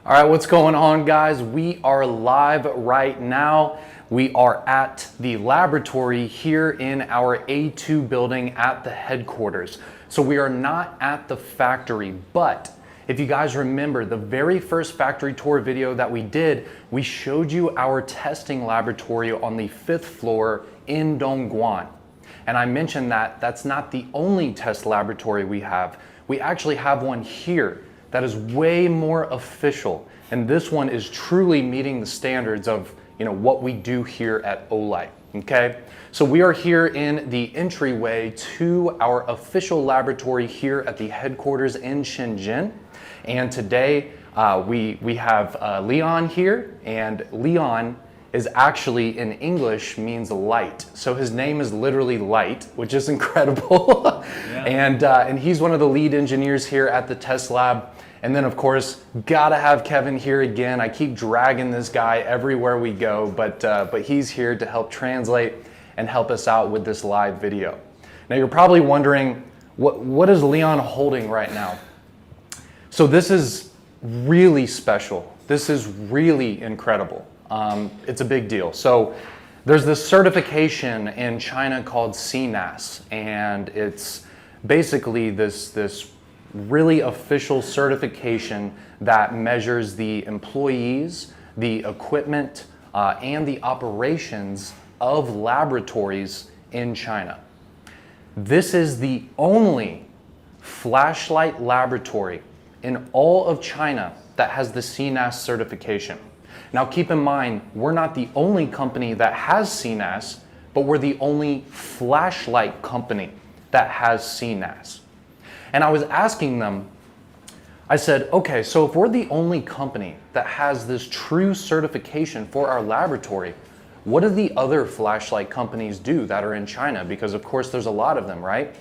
All right, what's going on, guys? We are live right now. We are at the laboratory here in our A2 building at the headquarters. So we are not at the factory, but if you guys remember the very first factory tour video that we did, we showed you our testing laboratory on the 5th floor in Dongguan. And I mentioned that that's not the only test laboratory we have. We actually have one here that is way more official. And this one is truly meeting the standards of what we do here at Olight, okay? So we are here in the entryway to our official laboratory here at the headquarters in Shenzhen. And today we have Leon here, and Leon is actually in English means light. So his name is literally Light, which is incredible. Yeah. And he's one of the lead engineers here at the test lab. And then of course, gotta have Kevin here again. I keep dragging this guy everywhere we go, but he's here to help translate and help us out with this live video. Now you're probably wondering, what is Leon holding right now? So this is really special. This is really incredible. It's a big deal. So there's this certification in China called CNAS, and it's basically this really official certification that measures the employees, the equipment, and the operations of laboratories in China. This is the only flashlight laboratory in all of China that has the CNAS certification. Now keep in mind, we're not the only company that has CNAS, but we're the only flashlight company that has CNAS. And I was asking them, I said, okay, so if we're the only company that has this true certification for our laboratory, what do the other flashlight companies do that are in China? Because of course there's a lot of them, right?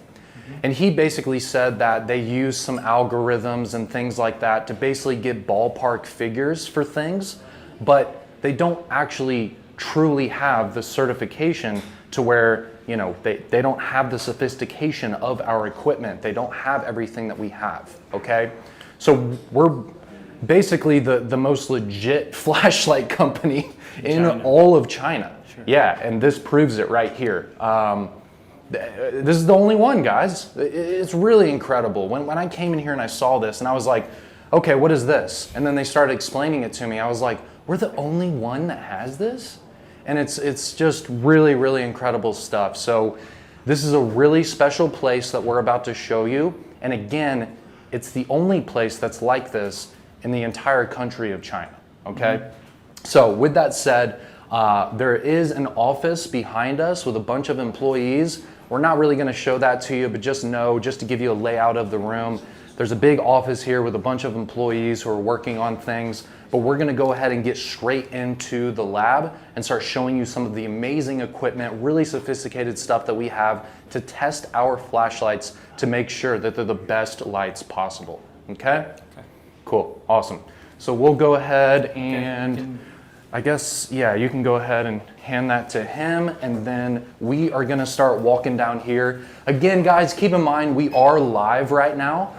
And he basically said that they use some algorithms and things like that to basically get ballpark figures for things, but they don't actually truly have the certification to where they don't have the sophistication of our equipment. They don't have everything that we have, okay? So we're basically the most legit flashlight company in all of China. Sure. Yeah, and this proves it right here. This is the only one, guys. It's really incredible. When I came in here and I saw this and I was like, okay, what is this? And then they started explaining it to me. I was like, we're the only one that has this? And it's just really, really incredible stuff. So this is a really special place that we're about to show you. And again, it's the only place that's like this in the entire country of China, okay? Mm-hmm. So with that said, there is an office behind us with a bunch of employees. We're not really gonna show that to you, but just to give you a layout of the room, there's a big office here with a bunch of employees who are working on things, but we're gonna go ahead and get straight into the lab and start showing you some of the amazing equipment, really sophisticated stuff that we have to test our flashlights to make sure that they're the best lights possible, okay? Cool, awesome. So we'll go ahead and I guess, yeah, you can go ahead and hand that to him, and then we are gonna start walking down here. Again, guys, keep in mind, we are live right now.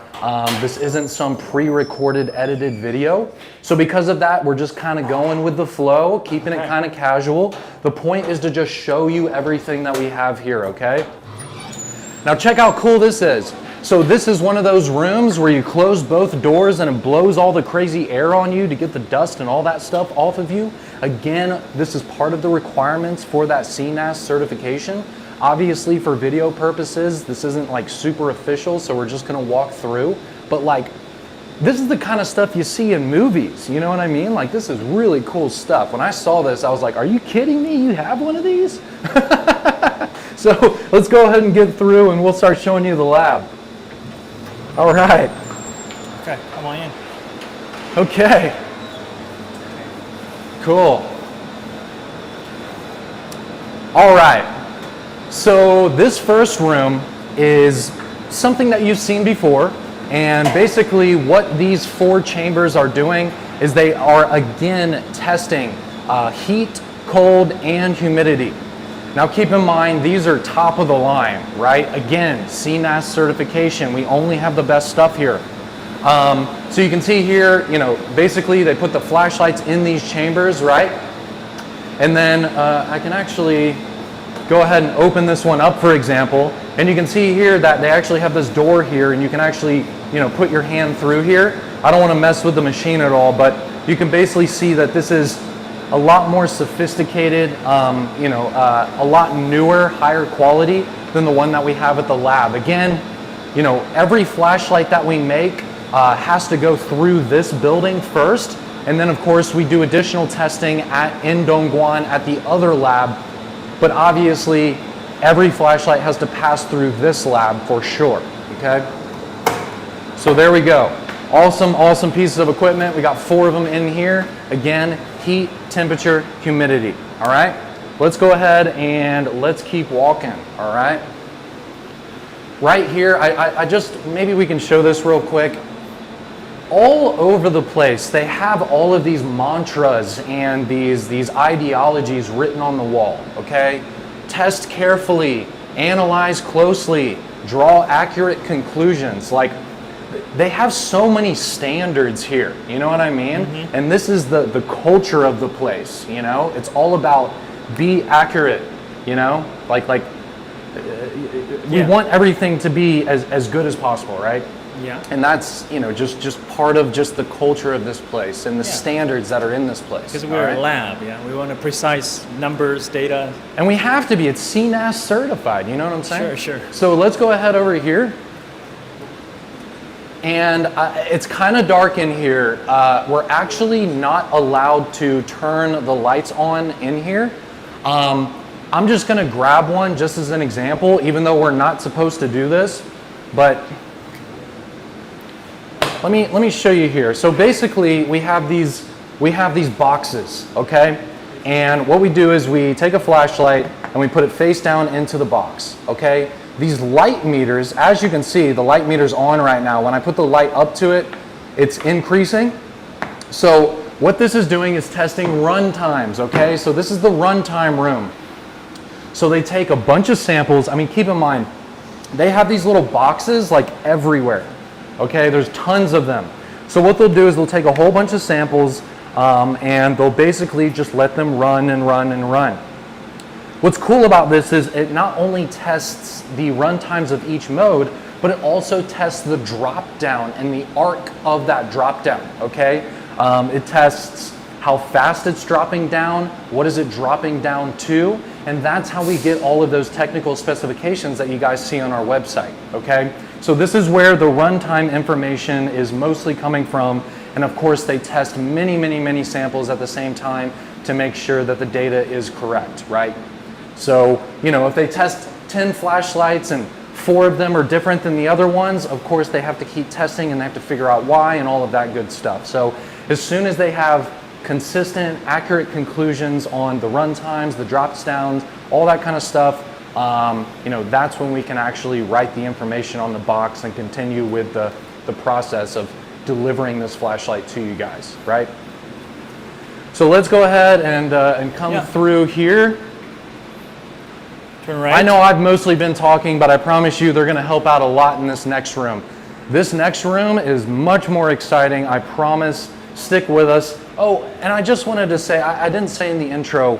This isn't some pre-recorded, edited video. So because of that, we're just kind of going with the flow, keeping it kind of casual. The point is to just show you everything that we have here, okay? Now check how cool this is. So this is one of those rooms where you close both doors and it blows all the crazy air on you to get the dust and all that stuff off of you. Again, this is part of the requirements for that CNAS certification. Obviously for video purposes, this isn't like super official, so we're just gonna walk through. But like, this is the kind of stuff you see in movies, you know what I mean? Like, this is really cool stuff. When I saw this, I was like, are you kidding me? You have one of these? So let's go ahead and get through and we'll start showing you the lab. All right. Okay, come on in. Okay. Cool. All right. So this first room is something that you've seen before. And basically what these 4 chambers are doing is they are again testing heat, cold, and humidity. Now keep in mind, these are top of the line, right? Again, CNAS certification. We only have the best stuff here. So you can see here, basically they put the flashlights in these chambers, right? And then I can actually go ahead and open this one up, for example, and you can see here that they actually have this door here, and you can actually, put your hand through here. I don't want to mess with the machine at all, but you can basically see that this is a lot more sophisticated, a lot newer, higher quality than the one that we have at the lab. Again, every flashlight that we make has to go through this building first, and then of course we do additional testing in Dongguan at the other lab, but obviously every flashlight has to pass through this lab for sure, okay? So there we go. Awesome pieces of equipment. We got 4 of them in here. Again, heat, temperature, humidity, all right? Let's go ahead and let's keep walking, all right? Right here, I just, maybe we can show this real quick. All over the place, they have all of these mantras and these ideologies written on the wall, okay? Test carefully, analyze closely, draw accurate conclusions. Like, they have so many standards here, you know what I mean? Mm-hmm. And this is the culture of the place, It's all about be accurate, Like we want everything to be as good as possible, right? Yeah. And that's, just part of just the culture of this place and the standards that are in this place. Because we're a lab, we want precise numbers, data. And we have to be, it's CNAS certified, you know what I'm saying? Sure. So let's go ahead over here. And it's kind of dark in here. We're actually not allowed to turn the lights on in here. I'm just gonna grab one just as an example, even though we're not supposed to do this, but let me show you here. So basically we have these boxes, okay? And what we do is we take a flashlight and we put it face down into the box, okay? These light meters, as you can see, the light meter's on right now. When I put the light up to it, it's increasing. So what this is doing is testing run times, okay? So this is the runtime room. So they take a bunch of samples. I mean, keep in mind, they have these little boxes like everywhere, okay? There's tons of them. So what they'll do is they'll take a whole bunch of samples and they'll basically just let them run and run and run. What's cool about this is it not only tests the run times of each mode, but it also tests the drop down and the arc of that drop down, okay? It tests how fast it's dropping down, what is it dropping down to, and that's how we get all of those technical specifications that you guys see on our website, okay? So this is where the runtime information is mostly coming from, and of course they test many samples at the same time to make sure that the data is correct, right? So, if they test 10 flashlights and 4 of them are different than the other ones, of course they have to keep testing and they have to figure out why and all of that good stuff. So as soon as they have consistent, accurate conclusions on the run times, the drops downs, all that kind of stuff, that's when we can actually write the information on the box and continue with the process of delivering this flashlight to you guys, right? So let's go ahead and come through here. Turn right. I know I've mostly been talking, but I promise you they're going to help out a lot in this next room. This next room is much more exciting, I promise. Stick with us. Oh, and I just wanted to say, I didn't say in the intro,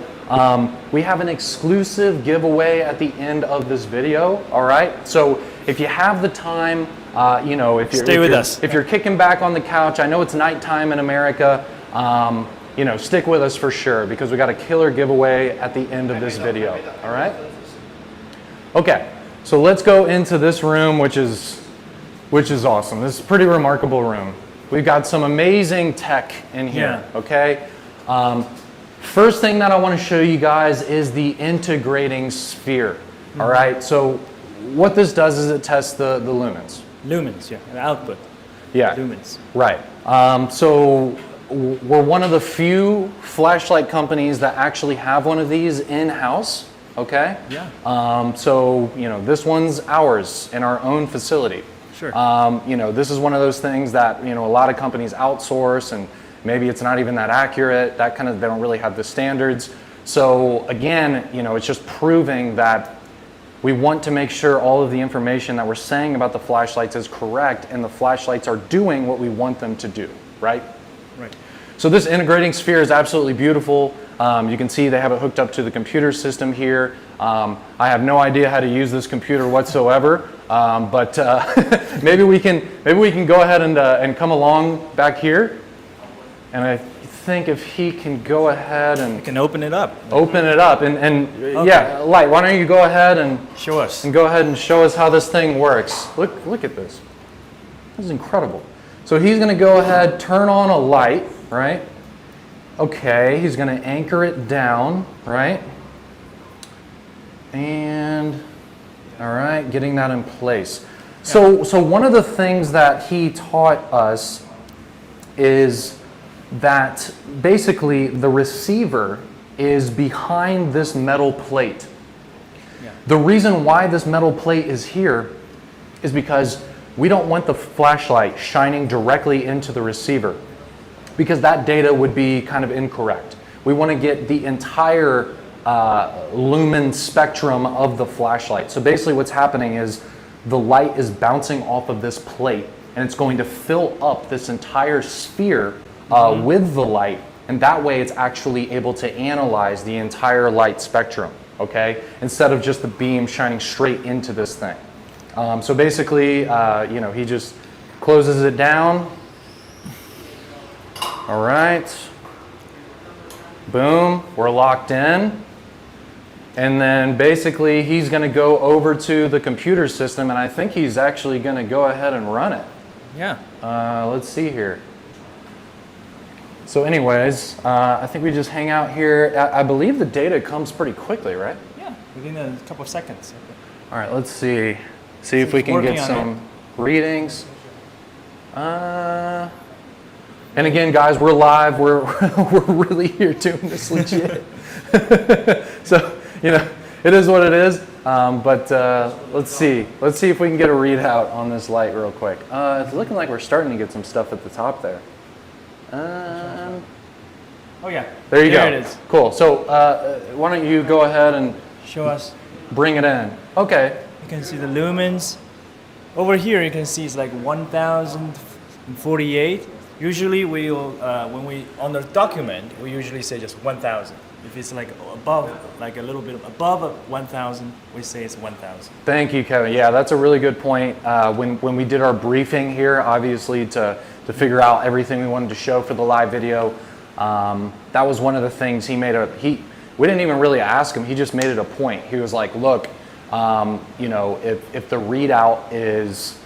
we have an exclusive giveaway at the end of this video, all right? So if you have the time, if you're kicking back on the couch, I know it's nighttime in America, stick with us for sure because we got a killer giveaway at the end of this video, all right? Okay, so let's go into this room, which is awesome. This is a pretty remarkable room. We've got some amazing tech in here, okay? First thing that I want to show you guys is the integrating sphere, all right? So what this does is it tests the lumens. Lumens, the output. Yeah, lumens. Right. So we're one of the few flashlight companies that actually have one of these in-house, okay? Yeah. So, this one's ours in our own facility. Sure. This is one of those things that, a lot of companies outsource and maybe it's not even that accurate, they don't really have the standards. So again, it's just proving that we want to make sure all of the information that we're saying about the flashlights is correct and the flashlights are doing what we want them to do, right? Right. So this integrating sphere is absolutely beautiful. You can see they have it hooked up to the computer system here. I have no idea how to use this computer whatsoever, but maybe we can go ahead and come along back here. And I think if he can go ahead and You can open it up. open it up and yeah, Light, why don't you go ahead and Show us. go ahead and show us how this thing works. Look at this. This is incredible. So he's going to go ahead, turn on a light, right? Okay, he's going to anchor it down, right? And all right, getting that in place. So one of the things that he taught us is that basically the receiver is behind this metal plate. Yeah. The reason why this metal plate is here is because we don't want the flashlight shining directly into the receiver, because that data would be kind of incorrect. We want to get the entire lumen spectrum of the flashlight. So basically what's happening is the light is bouncing off of this plate and it's going to fill up this entire sphere with the light, and that way it's actually able to analyze the entire light spectrum, okay? Instead of just the beam shining straight into this thing. So basically, he just closes it down. All right. Boom, we're locked in. And then basically he's going to go over to the computer system, and I think he's actually going to go ahead and run it. Yeah. Let's see here. So anyways, I think we just hang out here. I believe the data comes pretty quickly, right? Yeah, within a couple of seconds. All right, let's see. See if we can get some readings. And again, guys, we're live. We're really here doing this legit. So, it is what it is. But let's see. Let's see if we can get a readout on this light real quick. It's looking like we're starting to get some stuff at the top there. Oh yeah. There you go. There it is. Cool. So why don't you go ahead and Show us. bring it in? Okay. You can see the lumens. Over here you can see it's like 1048. Usually we'll, when we, on the document, we usually say just 1000. If it's like above, like a little bit above 1000, we say it's 1000. Thank you, Kevin. Yeah, that's a really good point. When we did our briefing here, obviously to figure out everything we wanted to show for the live video, that was one of the things he made we didn't even really ask him, he just made it a point. He was like, look, if the readout is,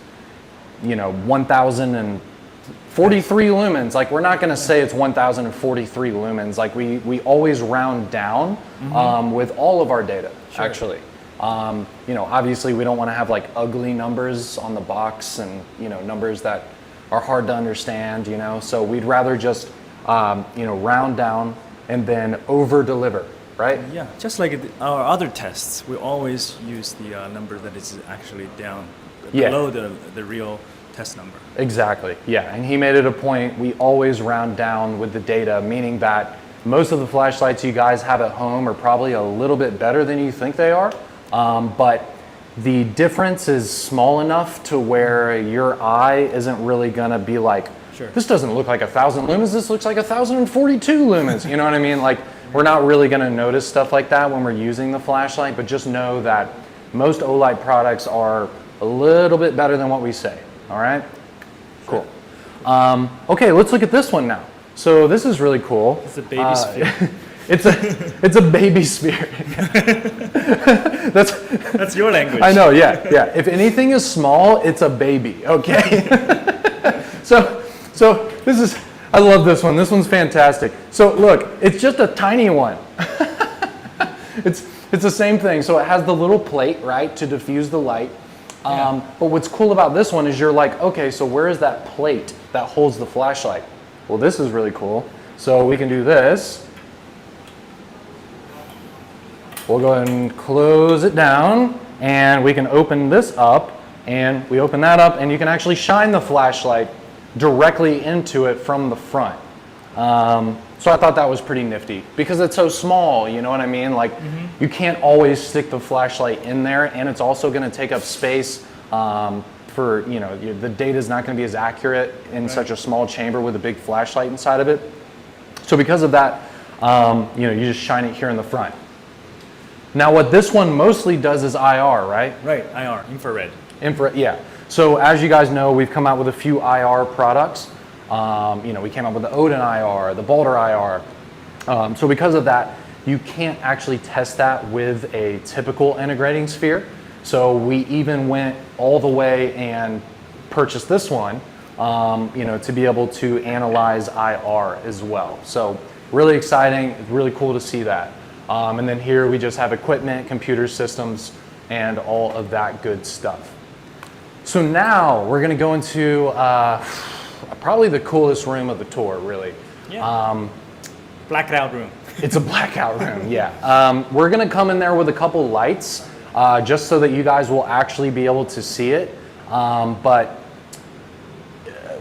1043 lumens, like we're not going to say it's 1043 lumens. Like we always round down with all of our data, actually. Obviously we don't want to have like ugly numbers on the box and, numbers that are hard to understand, so we'd rather just, round down and then over deliver, right? Yeah, just like our other tests, we always use the number that is actually down below the real test number. Exactly, yeah, and he made it a point, we always round down with the data, meaning that most of the flashlights you guys have at home are probably a little bit better than you think they are, but the difference is small enough to where your eye isn't really gonna be like, this doesn't look like 1000 lumens, this looks like 1042 lumens, you know what I mean? Like, we're not really gonna notice stuff like that when we're using the flashlight, but just know that most Olight products are a little bit better than what we say, all right? Cool. Okay, let's look at this one now. So this is really cool. It's a baby sphere. It's a baby sphere. That's your language. I know, yeah. If anything is small, it's a baby, okay? So this is, I love this one. This one's fantastic. So look, it's just a tiny one. It's the same thing. So it has the little plate, right, to diffuse the light. But what's cool about this one is you're like, okay, so where is that plate that holds the flashlight? Well, this is really cool. So we can do this. We'll go ahead and close it down, and we can open this up, and we open that up, and you can actually shine the flashlight directly into it from the front. So I thought that was pretty nifty because it's so small, you know what I mean? Like you can't always stick the flashlight in there, and it's also going to take up space for, you know, the data is not going to be as accurate in such a small chamber with a big flashlight inside of it. So because of that, you know, you just shine it here in the front. Now what this one mostly does is IR, right? Right, IR, infrared. Infrared, yeah. So as you guys know, we've come out with a few IR products. You know, we came up with the Odin IR, the Boulder IR. So because of that, you can't actually test that with a typical integrating sphere. So we even went all the way and purchased this one, you know, to be able to analyze IR as well. So really exciting, it's really cool to see that. And then here we just have equipment, computer systems, and all of that good stuff. So now we're gonna go into probably the coolest room of the tour, really. Yeah. Blackout room. It's a blackout room, yeah. We're gonna come in there with a couple lights, just so that you guys will actually be able to see it. But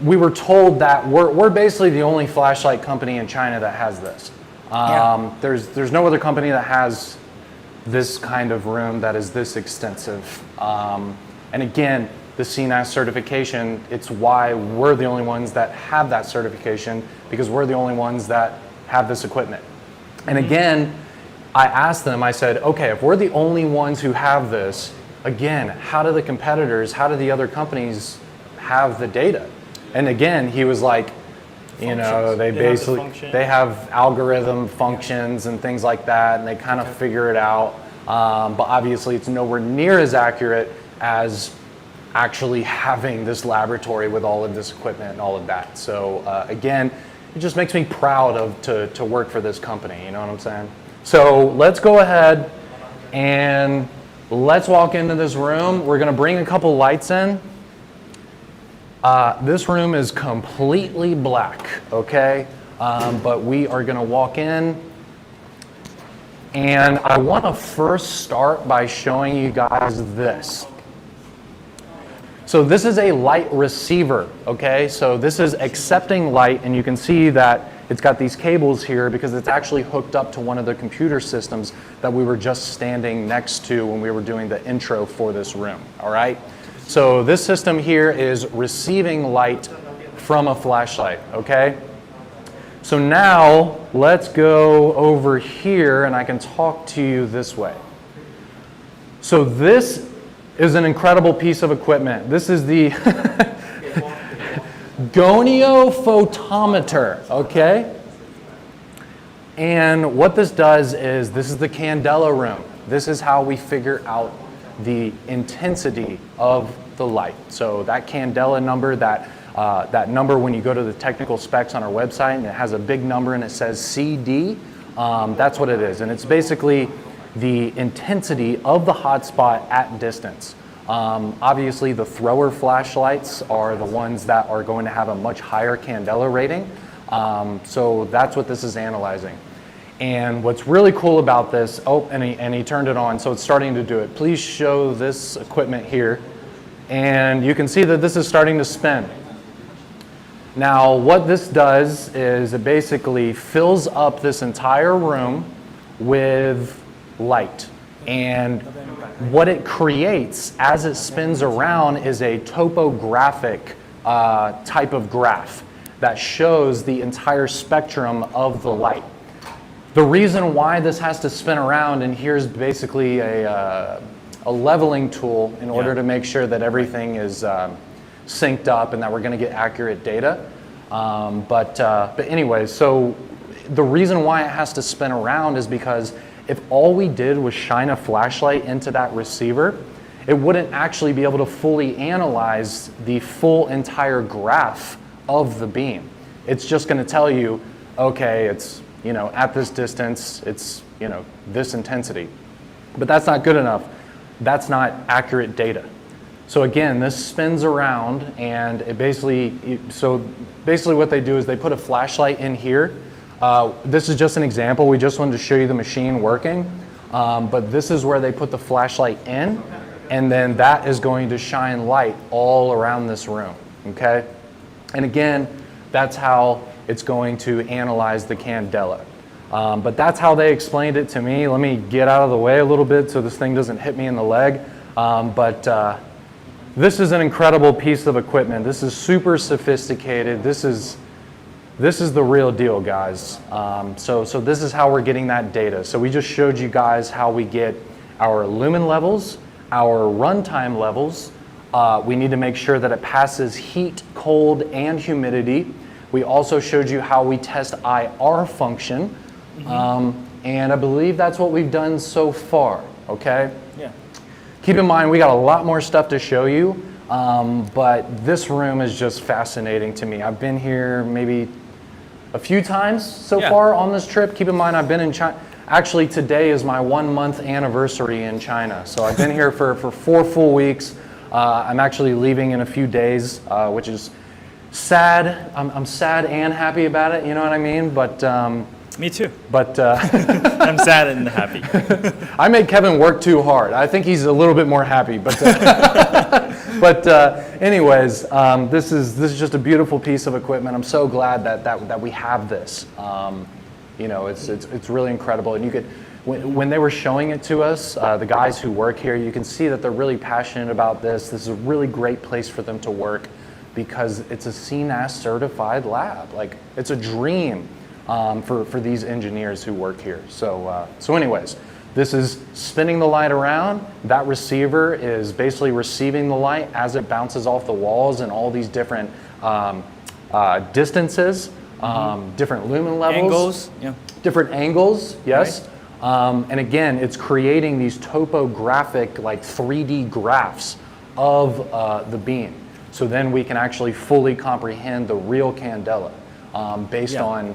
we were told that we're basically the only flashlight company in China that has this. There's no other company that has this kind of room that is this extensive. And again, the CNAS certification, it's why we're the only ones that have that certification, because we're the only ones that have this equipment. And again, I asked them, I said, okay, if we're the only ones who have this, again, how do the competitors, how do the other companies have the data? And again, he was like, you know, they have algorithm functions and things like that, and they kind of figure it out. But obviously it's nowhere near as accurate as actually having this laboratory with all of this equipment and all of that. So again, it just makes me proud to work for this company, you know what I'm saying? So let's go ahead and let's walk into this room. We're gonna bring a couple lights in. This room is completely black, okay? But we are gonna walk in, and I wanna first start by showing you guys this. So this is a light receiver, okay? So this is accepting light, and you can see that it's got these cables here because it's actually hooked up to one of the computer systems that we were just standing next to when we were doing the intro for this room, all right? So this system here is receiving light from a flashlight, okay? So now let's go over here and I can talk to you this way. So this is an incredible piece of equipment. This is the gonio-photometer, okay? And what this does is, this is the candela room. This is how we figure out the intensity of the light. So that candela number, that number when you go to the technical specs on our website, and it has a big number and it says CD, that's what it is. And it's basically the intensity of the hotspot at distance. Obviously the thrower flashlights are the ones that are going to have a much higher candela rating. So that's what this is analyzing. And what's really cool about this, oh, and he turned it on, so it's starting to do it. Please show this equipment here. And you can see that this is starting to spin. Now what this does is it basically fills up this entire room with light. And what it creates as it spins around is a topographic type of graph that shows the entire spectrum of the light. The reason why this has to spin around, and here's basically a leveling tool in order to make sure that everything is synced up and that we're going to get accurate data. But anyway, so the reason why it has to spin around is because if all we did was shine a flashlight into that receiver, it wouldn't actually be able to fully analyze the full entire graph of the beam. It's just going to tell you, okay, it's, you know, at this distance, it's, you know, this intensity. But that's not good enough. That's not accurate data. So again, this spins around, and it basically what they do is they put a flashlight in here. This is just an example. We just wanted to show you the machine working. But this is where they put the flashlight in, and then that is going to shine light all around this room, okay? And again, that's how it's going to analyze the candela. But that's how they explained it to me. Let me get out of the way a little bit so this thing doesn't hit me in the leg. This is an incredible piece of equipment. This is super sophisticated. This is the real deal, guys. So this is how we're getting that data. So we just showed you guys how we get our lumen levels, our runtime levels. We need to make sure that it passes heat, cold, and humidity. We also showed you how we test IR function. And I believe that's what we've done so far, okay? Yeah. Keep in mind, we got a lot more stuff to show you, but this room is just fascinating to me. I've been here maybe a few times so far on this trip. Keep in mind, I've been in China. Actually, today is my 1 month anniversary in China. So I've been here for 4 full weeks. I'm actually leaving in a few days, which is sad. I'm sad and happy about it, you know what I mean? But me too. But I'm sad and happy. I made Kevin work too hard. I think he's a little bit more happy. But anyways, this is just a beautiful piece of equipment. I'm so glad that we have this. You know, it's really incredible. And you could, when they were showing it to us, the guys who work here, you can see that they're really passionate about this. This is a really great place for them to work because it's a CNAS certified lab. Like, it's a dream. For these engineers who work here. So anyways, this is spinning the light around. That receiver is basically receiving the light as it bounces off the walls and all these different distances, different lumen levels. Angles, yeah. Different angles, yes. Right. And again, it's creating these topographic, like 3D graphs of the beam. So then we can actually fully comprehend the real candela based on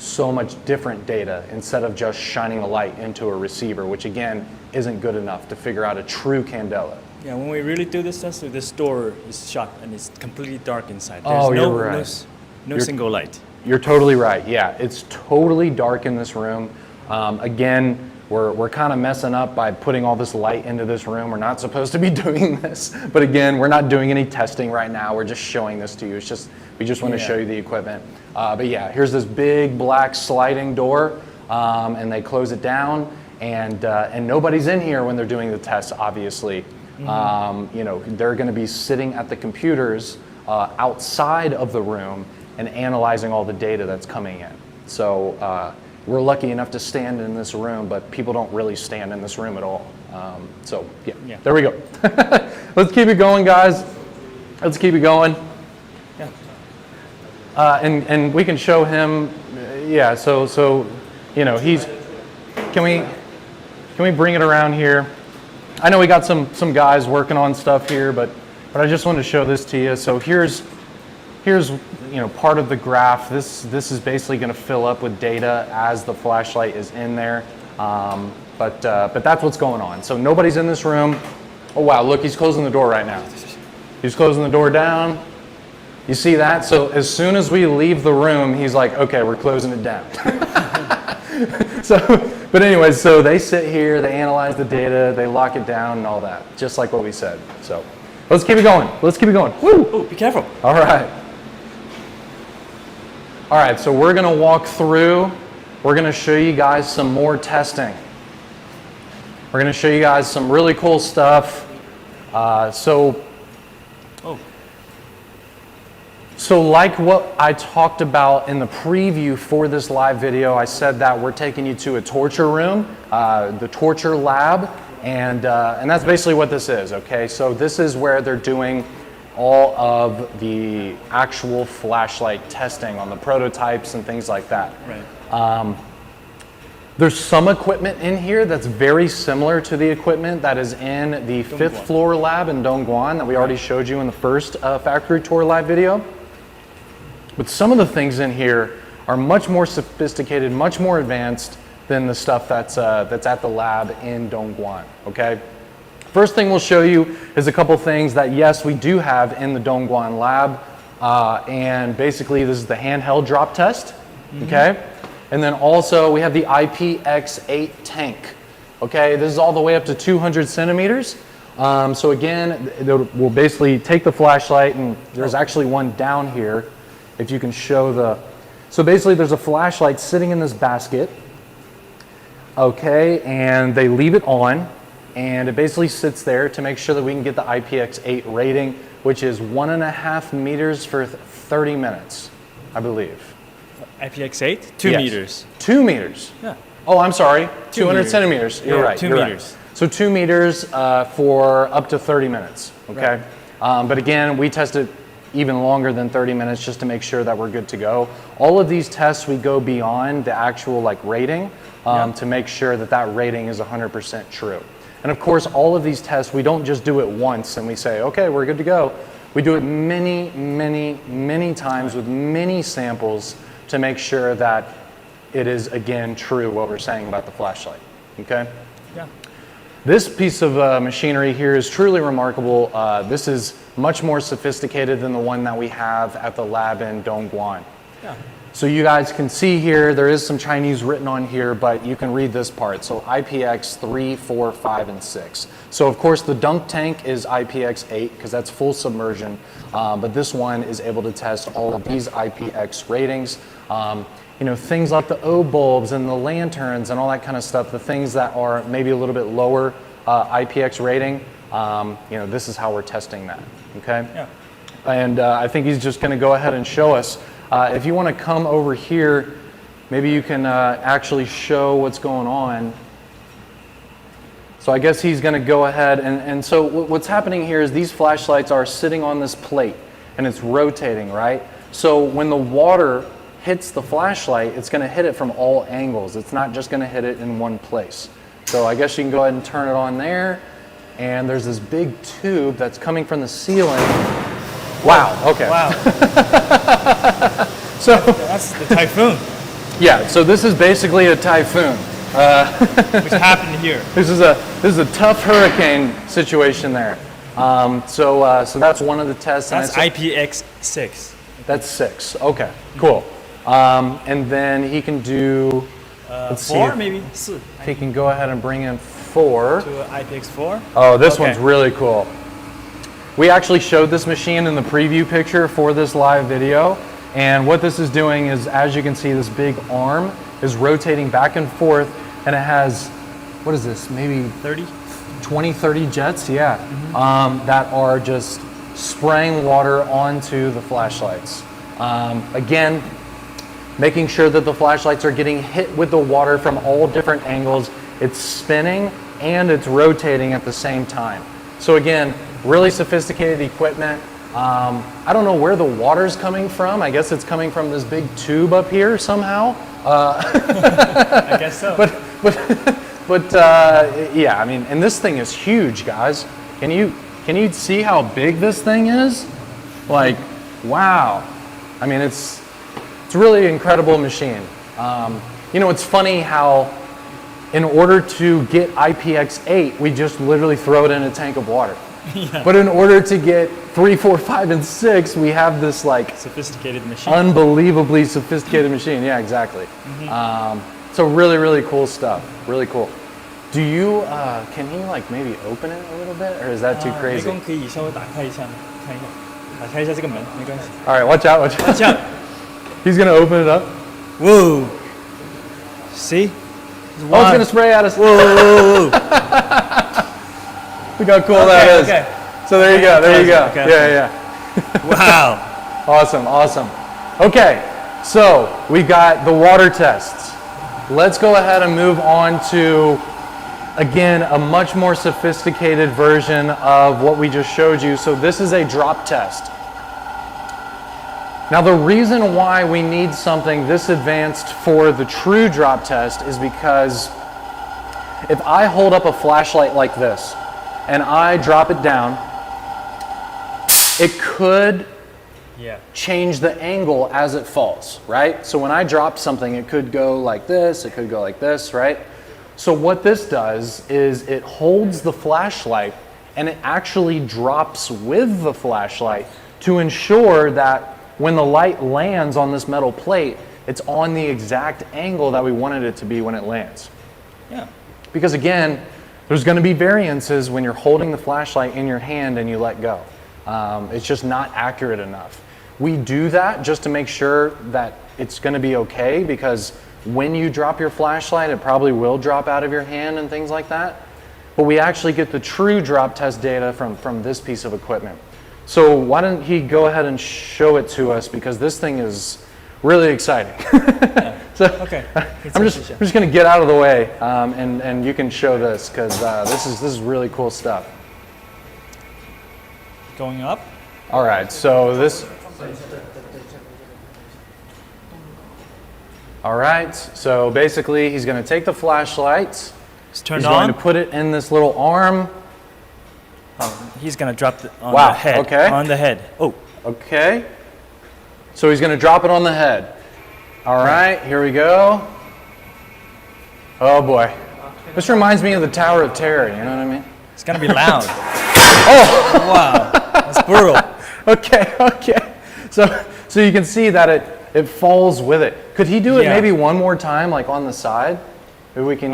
so much different data instead of just shining a light into a receiver, which again isn't good enough to figure out a true candela. Yeah, when we really do this test, this door is shut and it's completely dark inside. Oh, you're right. No single light. You're totally right. Yeah, it's totally dark in this room. Again, we're kind of messing up by putting all this light into this room. We're not supposed to be doing this, but again, we're not doing any testing right now. We're just showing this to you. It's just we just want to show you the equipment. But yeah, here's this big black sliding door, and they close it down, and nobody's in here when they're doing the tests. Obviously, you know, they're going to be sitting at the computers outside of the room and analyzing all the data that's coming in. So we're lucky enough to stand in this room, but people don't really stand in this room at all. So yeah, there we go. Let's keep it going, guys. Let's keep it going. And we can show him, yeah. So you know, he's. Can we bring it around here? I know we got some guys working on stuff here, but I just wanted to show this to you. So here's you know, part of the graph. This is basically going to fill up with data as the flashlight is in there. But that's what's going on. So nobody's in this room. Oh wow, look, he's closing the door right now. He's closing the door down. You see that? So as soon as we leave the room, he's like, okay, we're closing it down. But anyways, so they sit here, they analyze the data, they lock it down and all that, just like what we said. So let's keep it going. Let's keep it going. Woo! Oh, be careful. All right. All right, so we're gonna walk through, we're gonna show you guys some more testing. We're gonna show you guys some really cool stuff. So like what I talked about in the preview for this live video, I said that we're taking you to a torture room, the torture lab, and that's basically what this is, okay? So this is where they're doing all of the actual flashlight testing on the prototypes and things like that. Right. There's some equipment in here that's very similar to the equipment that is in the 5th floor lab in Dongguan that we already showed you in the first factory tour live video. But some of the things in here are much more sophisticated, much more advanced than the stuff that's at the lab in Dongguan, okay? First thing we'll show you is a couple things that, yes, we do have in the Dongguan lab. And basically, this is the handheld drop test, okay? And then also, we have the IPX8 tank, okay? This is all the way up to 200 centimeters. So again, we'll basically take the flashlight, and there's actually one down here. If you can show So basically there's a flashlight sitting in this basket, okay, and they leave it on, and it basically sits there to make sure that we can get the IPX8 rating, which is 1.5 meters for 30 minutes, I believe. IPX8? 2 Yes. meters. 2 meters? Yeah. Oh, I'm sorry, 200 meters. centimeters. You're Yeah, right. 2 you're meters. Right. So 2 meters for up to 30 minutes, okay? Right. But again, we test it even longer than 30 minutes just to make sure that we're good to go. All of these tests, we go beyond the actual like rating to make sure that that rating is 100% true. And of course, all of these tests, we don't just do it once and we say, okay, we're good to go. We do it many, many, many times with many samples to make sure that it is, again, true what we're saying about the flashlight, okay? Yeah. This piece of machinery here is truly remarkable. This is much more sophisticated than the one that we have at the lab in Dongguan. Yeah. So you guys can see here, there is some Chinese written on here, but you can read this part. So IPX 3, 4, 5, and 6. So of course the dunk tank is IPX 8 because that's full submersion, but this one is able to test all of these IPX ratings. You know, things like the O bulbs and the lanterns and all that kind of stuff, the things that are maybe a little bit lower IPX rating, you know, this is how we're testing that, okay? Yeah. And I think he's just gonna go ahead and show us. If you wanna come over here, maybe you can actually show what's going on. So I guess he's gonna go ahead and so what's happening here is these flashlights are sitting on this plate and it's rotating, right? So when the water hits the flashlight, it's going to hit it from all angles. It's not just going to hit it in one place. So I guess you can go ahead and turn it on there. And there's this big tube that's coming from the ceiling. Wow, okay. Wow. So That's the typhoon, yeah, so this is basically a typhoon. which happened here. This is a tough hurricane situation there. So that's one of the tests. That's and IPX6. that's 6. Okay, cool. And then he can do, let's see 4 if maybe? 4. he can go ahead and bring in 4. To IPX4. Oh, this Okay. one's really cool. We actually showed this machine in the preview picture for this live video. And what this is doing is, as you can see, this big arm is rotating back and forth. And it has, what is this, maybe 30? 20, 30 jets, yeah, that are just spraying water onto the flashlights. Again, making sure that the flashlights are getting hit with the water from all different angles. It's spinning and it's rotating at the same time. So again, really sophisticated equipment. I don't know where the water's coming from. I guess it's coming from this big tube up here somehow. I guess so. But yeah, I mean, and this thing is huge, guys. Can you see how big this thing is? Like, wow. I mean, it's a really incredible machine. You know, it's funny how in order to get IPX8, we just literally throw it in a tank of water. Yeah. But in order to get 3, 4, 5, and 6, we have this like Sophisticated machine. unbelievably sophisticated machine. Yeah, exactly. So really, really cool stuff. Really cool. Do you, can he like maybe open it a little bit, or is that too 美 crazy? 工可以稍微打开一下吗？看一下，打开一下这个门，没关系。 All right, watch out, watch out. 这样 He's gonna open it up. Whoa. See? Oh, it's gonna spray at us. Whoa, whoa, whoa. Look how cool that is. Okay. So there you go, there you go. Okay. Yeah, yeah. Wow. Awesome, awesome. Okay, so we got the water tests. Let's go ahead and move on to, again, a much more sophisticated version of what we just showed you. So this is a drop test. Now the reason why we need something this advanced for the true drop test is because if I hold up a flashlight like this and I drop it down, it could Yeah. change the angle as it falls, right? So when I drop something, it could go like this, it could go like this, right? So what this does is it holds the flashlight and it actually drops with the flashlight to ensure that when the light lands on this metal plate, it's on the exact angle that we wanted it to be when it lands. Yeah. Because again, there's going to be variances when you're holding the flashlight in your hand and you let go. It's just not accurate enough. We do that just to make sure that it's going to be okay, because when you drop your flashlight, it probably will drop out of your hand and things like that. But we actually get the true drop test data from this piece of equipment. So why don't he go ahead and show it to us, because this thing is really exciting. So Okay. I'm just going to get out of the way, and you can show this, because this is really cool stuff. Going up. All right, so this. All right, so basically he's going to take the flashlight. It's turned He's on. going to put it in this little arm. Oh, he's gonna drop it on Wow, the head. okay. On the head. Oh. Okay. So he's going to drop it on the head. All right, here we go. Oh boy. This reminds me of the Tower of Terror, you know what I mean? It's gonna be loud. Oh! Wow. That's brutal. Okay. So you can see that it falls with it. Could he do it Yeah. maybe one more time, like on the side? Maybe we can.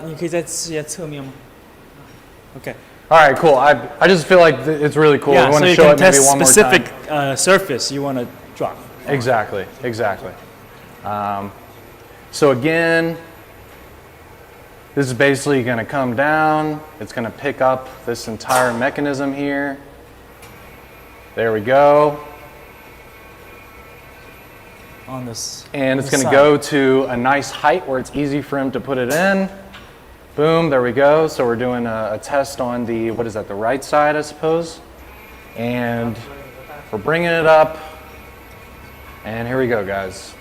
你可以再试一下侧面吗 Okay. All right, cool. I just feel like it's really cool. Yeah, We want so to you show can it maybe test one more specific time. surface you want to drop. Exactly. So again, this is basically going to come down. It's going to pick up this entire mechanism here. There we go. On this. And it's going to go to a nice height where it's easy for him to put it in. Boom, there we go. So we're doing a test on the, what is that, the right side, I suppose. And we're bringing it up. And here we go, guys.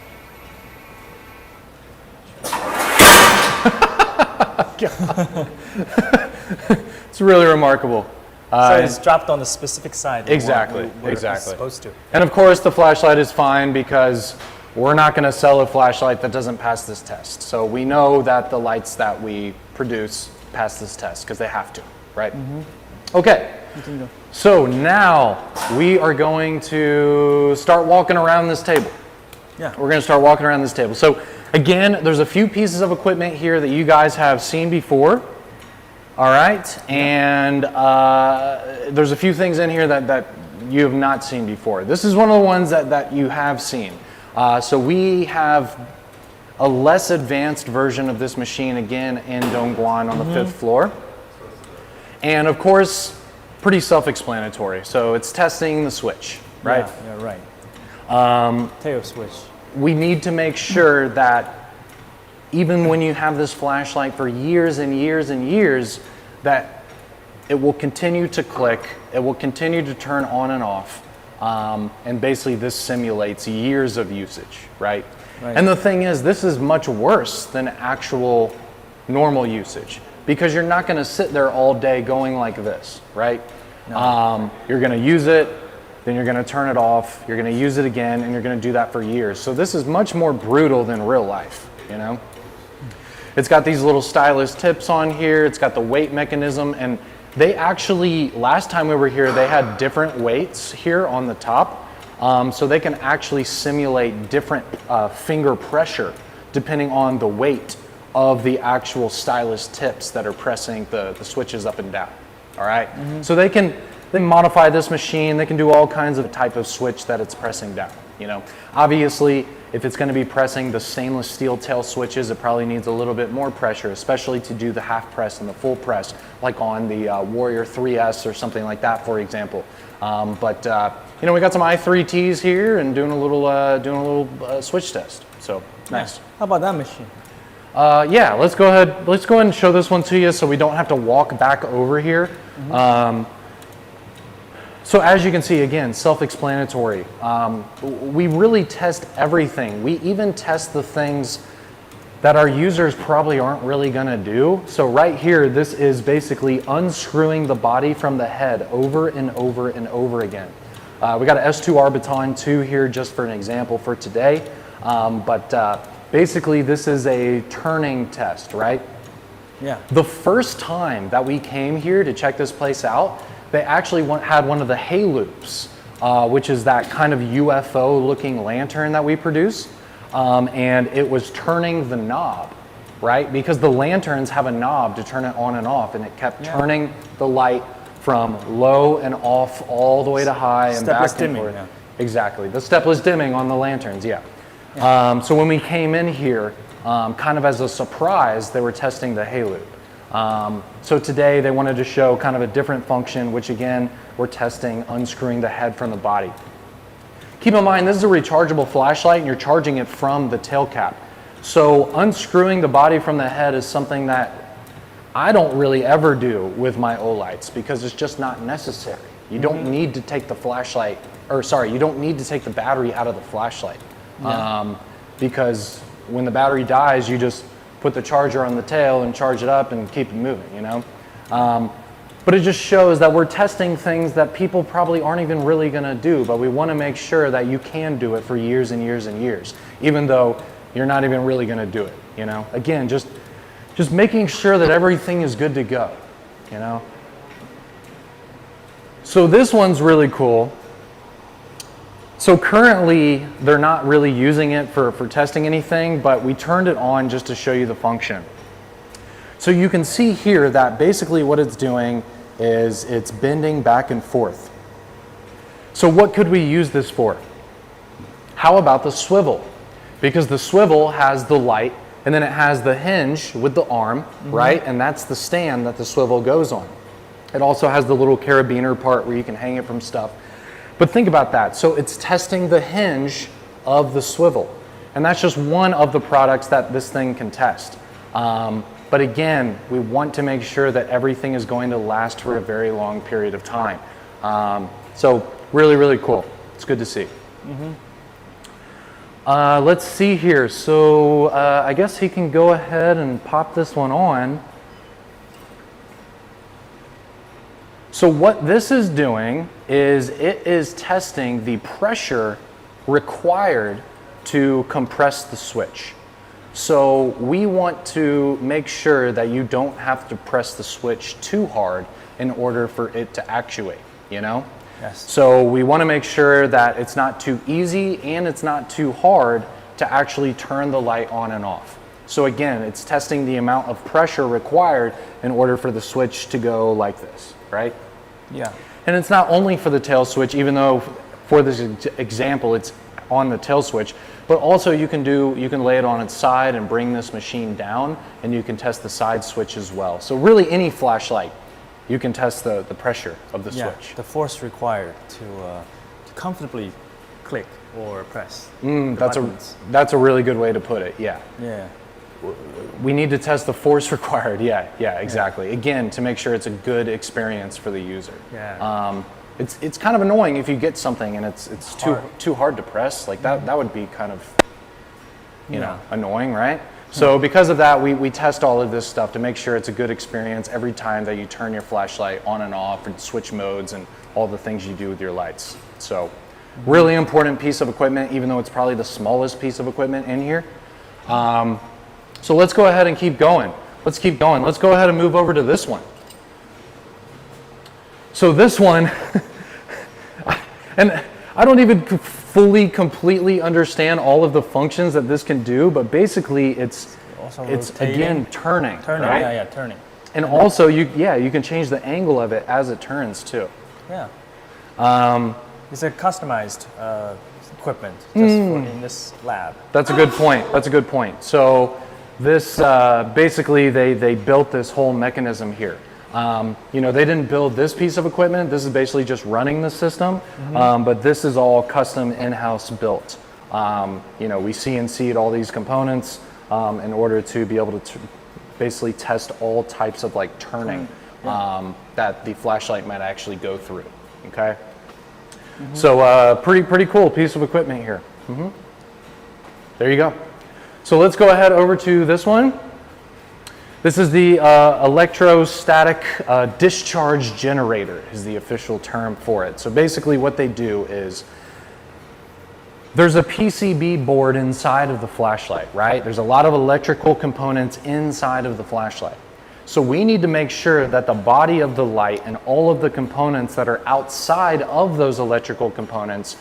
It's really remarkable. So it's dropped on the specific side. Exactly, where exactly. It's supposed to. And of course, the flashlight is fine, because we're not going to sell a flashlight that doesn't pass this test. So we know that the lights that we produce pass this test, because they have to, right? Okay. So now we are going to start walking around this table. Yeah. We're going to start walking around this table. So again, there's a few pieces of equipment here that you guys have seen before. All right. And there's a few things in here that you have not seen before. This is one of the ones that you have seen. So we have a less advanced version of this machine, again, in Dongguan on the 5th floor. And of course, pretty self-explanatory. So it's testing the switch, right? Yeah, right. Tail switch. We need to make sure that even when you have this flashlight for years and years and years, that it will continue to click, it will continue to turn on and off. And basically this simulates years of usage, right? And the thing is, this is much worse than actual normal usage, because you're not going to sit there all day going like this, right? No. You're going to use it, then you're going to turn it off, you're going to use it again, and you're going to do that for years. So this is much more brutal than real life, you know? It's got these little stylus tips on here, it's got the weight mechanism, and they actually, last time we were here, they had different weights here on the top. So they can actually simulate different finger pressure depending on the weight of the actual stylus tips that are pressing the switches up and down. All right. So they can modify this machine. They can do all kinds of type of switch that it's pressing down. You know, obviously, if it's going to be pressing the stainless steel tail switches, it probably needs a little bit more pressure, especially to do the half press and the full press, like on the Warrior 3S or something like that, for example. You know, we got some i3Ts here and doing a little switch test. So nice. How about that machine? Yeah, let's go ahead. Let's go ahead and show this one to you, so we don't have to walk back over here. So as you can see, again, self-explanatory. We really test everything. We even test the things that our users probably aren't really going to do. So right here, this is basically unscrewing the body from the head over and over and over again. We got an S2 Arbiton 2 here just for an example for today. Basically, this is a turning test, right? Yeah. The first time that we came here to check this place out, they actually had one of the hay loops, which is that kind of UFO-looking lantern that we produce. And it was turning the knob, right? Because the lanterns have a knob to turn it on and off, and it kept turning the light from low and off all the way to high and back and forth. Yeah. Exactly, the stepless dimming on the lanterns, yeah. So when we came in here, kind of as a surprise, they were testing the Hay-Loop. So today they wanted to show kind of a different function, which again, we're testing unscrewing the head from the body. Keep in mind, this is a rechargeable flashlight and you're charging it from the tail cap. So unscrewing the body from the head is something that I don't really ever do with my Olights because it's just not necessary. You don't need to take the flashlight, or sorry, you don't need to take the battery out of the flashlight. Because when the battery dies, you just put the charger on the tail and charge it up and keep it moving, you know? But it just shows that we're testing things that people probably aren't even really gonna do, but we wanna make sure that you can do it for years and years and years, even though you're not even really gonna do it, you know? Again, just making sure that everything is good to go, you know? So this one's really cool. So currently, they're not really using it for testing anything, but we turned it on just to show you the function. So you can see here that basically what it's doing is it's bending back and forth. So what could we use this for? How about the swivel? Because the swivel has the light, and then it has the hinge with the arm, right? And that's the stand that the swivel goes on. It also has the little carabiner part where you can hang it from stuff. But think about that. So it's testing the hinge of the swivel. And that's just one of the products that this thing can test. But again, we want to make sure that everything is going to last for a very long period of time. So really, really cool. It's good to see. Let's see here. So I guess he can go ahead and pop this one on. So what this is doing is it is testing the pressure required to compress the switch. So we want to make sure that you don't have to press the switch too hard in order for it to actuate, you know? Yes. So we want to make sure that it's not too easy and it's not too hard to actually turn the light on and off. So again, it's testing the amount of pressure required in order for the switch to go like this, right? Yeah. And it's not only for the tail switch, even though for this example, it's on the tail switch, but also you can lay it on its side and bring this machine down and you can test the side switch as well. So really any flashlight, you can test the pressure of the switch. The force required to comfortably click or press. That's a really good way to put it, yeah. Yeah. We need to test the force required, yeah, exactly. Yeah. Again, to make sure it's a good experience for the user. Yeah. It's kind of annoying if you get something and it's too hard to press. Like that would be kind of, you know, annoying, right? So because of that, we test all of this stuff to make sure it's a good experience every time that you turn your flashlight on and off and switch modes and all the things you do with your lights. So really important piece of equipment, even though it's probably the smallest piece of equipment in here. So let's go ahead and keep going. Let's keep going. Let's go ahead and move over to this one. So this one, and I don't even fully, completely understand all of the functions that this can do, but basically it's again turning. Turning, right? yeah, turning. And also you can change the angle of it as it turns too. Yeah. It's a customized equipment just in this lab. That's a good point. That's a good point. So this basically they built this whole mechanism here. You know, they didn't build this piece of equipment. This is basically just running the system, but this is all custom in-house built. You know, we CNC'd all these components in order to be able to basically test all types of like turning that the flashlight might actually go through. Okay, so pretty cool piece of equipment here. There you go. So let's go ahead over to this one. This is the electrostatic discharge generator is the official term for it. So basically what they do is there's a PCB board inside of the flashlight, right? There's a lot of electrical components inside of the flashlight. So we need to make sure that the body of the light and all of the components that are outside of those electrical components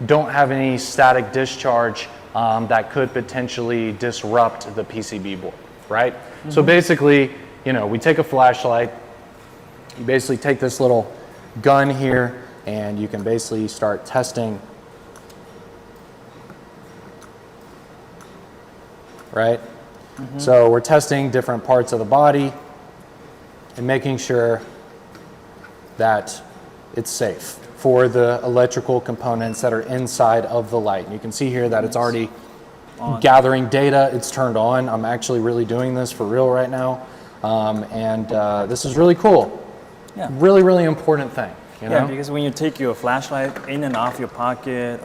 don't have any static discharge that could potentially disrupt the PCB board, right? So basically, you know, we take a flashlight, you basically take this little gun here and you can basically start testing right? So we're testing different parts of the body and making sure that it's safe for the electrical components that are inside of the light. And you can see here that it's already gathering data. It's turned on. I'm actually really doing this for real right now. This is really cool. Yeah. Really, really important thing. You know? Yeah, because when you take your flashlight in and off your pocket,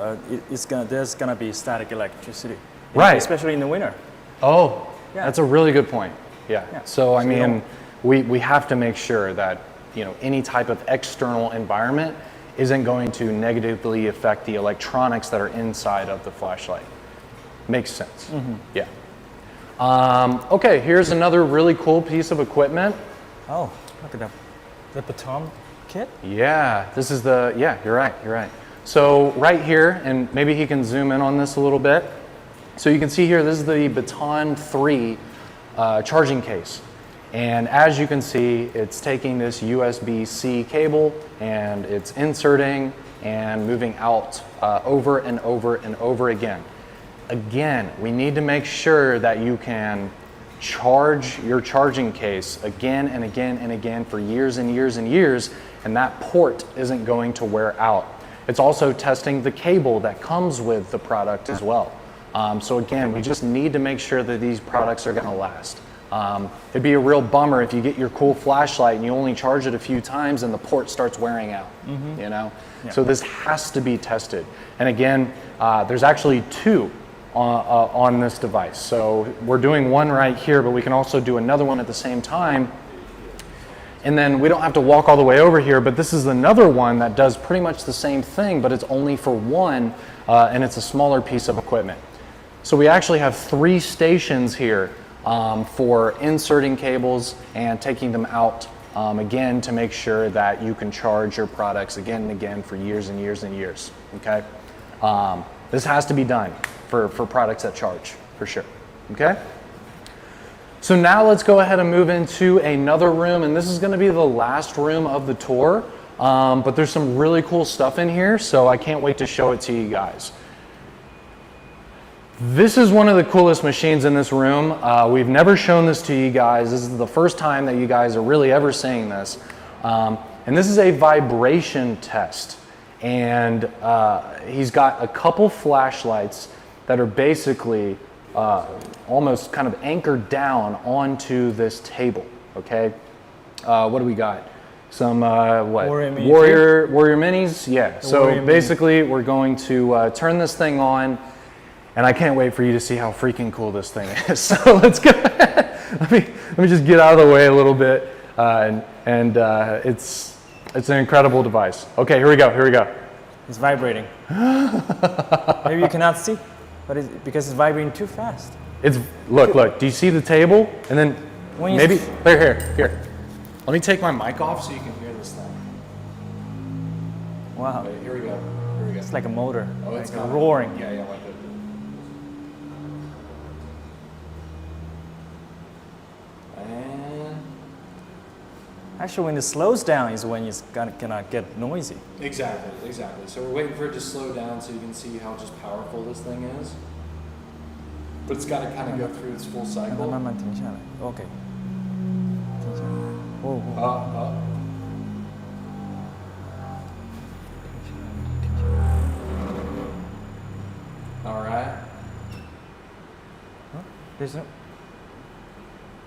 there's gonna be static electricity. Right. Especially in the winter. Oh, Yeah. that's a really good point. Yeah. Yeah. So I So you mean, we have to make sure that, you know, any type of external environment isn't going to negatively affect the electronics that are inside of the flashlight. Makes sense. Yeah. Okay, here's another really cool piece of equipment. Oh, look at that. The baton kit? Yeah, this is yeah, you're right. So right here, and maybe he can zoom in on this a little bit. So you can see here, this is the Baton 3 charging case. And as you can see, it's taking this USB-C cable and it's inserting and moving out over and over and over again. Again, we need to make sure that you can charge your charging case again and again and again for years and years and years, and that port isn't going to wear out. It's also testing the cable that comes with the product as well. So again, we just need to make sure that these products are going to last. It'd be a real bummer if you get your cool flashlight and you only charge it a few times and the port starts wearing out, you know? Yeah. So this has to be tested. And again, there's actually two on this device. So we're doing one right here, but we can also do another one at the same time. And then we don't have to walk all the way over here, but this is another one that does pretty much the same thing, but it's only for one, and it's a smaller piece of equipment. So we actually have 3 stations here for inserting cables and taking them out again to make sure that you can charge your products again and again for years and years and years, okay? This has to be done for products that charge, for sure, okay? So now let's go ahead and move into another room, and this is gonna be the last room of the tour, but there's some really cool stuff in here, so I can't wait to show it to you guys. This is one of the coolest machines in this room. We've never shown this to you guys. This is the first time that you guys are really ever seeing this. And this is a vibration test. And he's got a couple flashlights that are basically almost kind of anchored down onto this table, okay? What do we got? Some, what? Warrior Minis? Yeah, so basically we're going to turn this thing on, and I can't wait for you to see how freaking cool this thing is. So let's go ahead. Let me just get out of the way a little bit, it's an incredible device. Okay, here we go. It's vibrating. Maybe you cannot see, but it's because it's vibrating too fast. Look, do you see the table? And then When maybe, here. Let me take my mic off so you can hear this thing. Wow. Okay, here we go. It's like a motor, It's like kinda roaring. Yeah, like that. And Actually, when it slows down is when it's gonna get noisy. exactly. So we're waiting for it to slow down so you can see how just powerful this thing is. But it's got to kind of go through its full 让它 cycle. 慢慢停下来。OK。停下来。哦。 All right. There's no.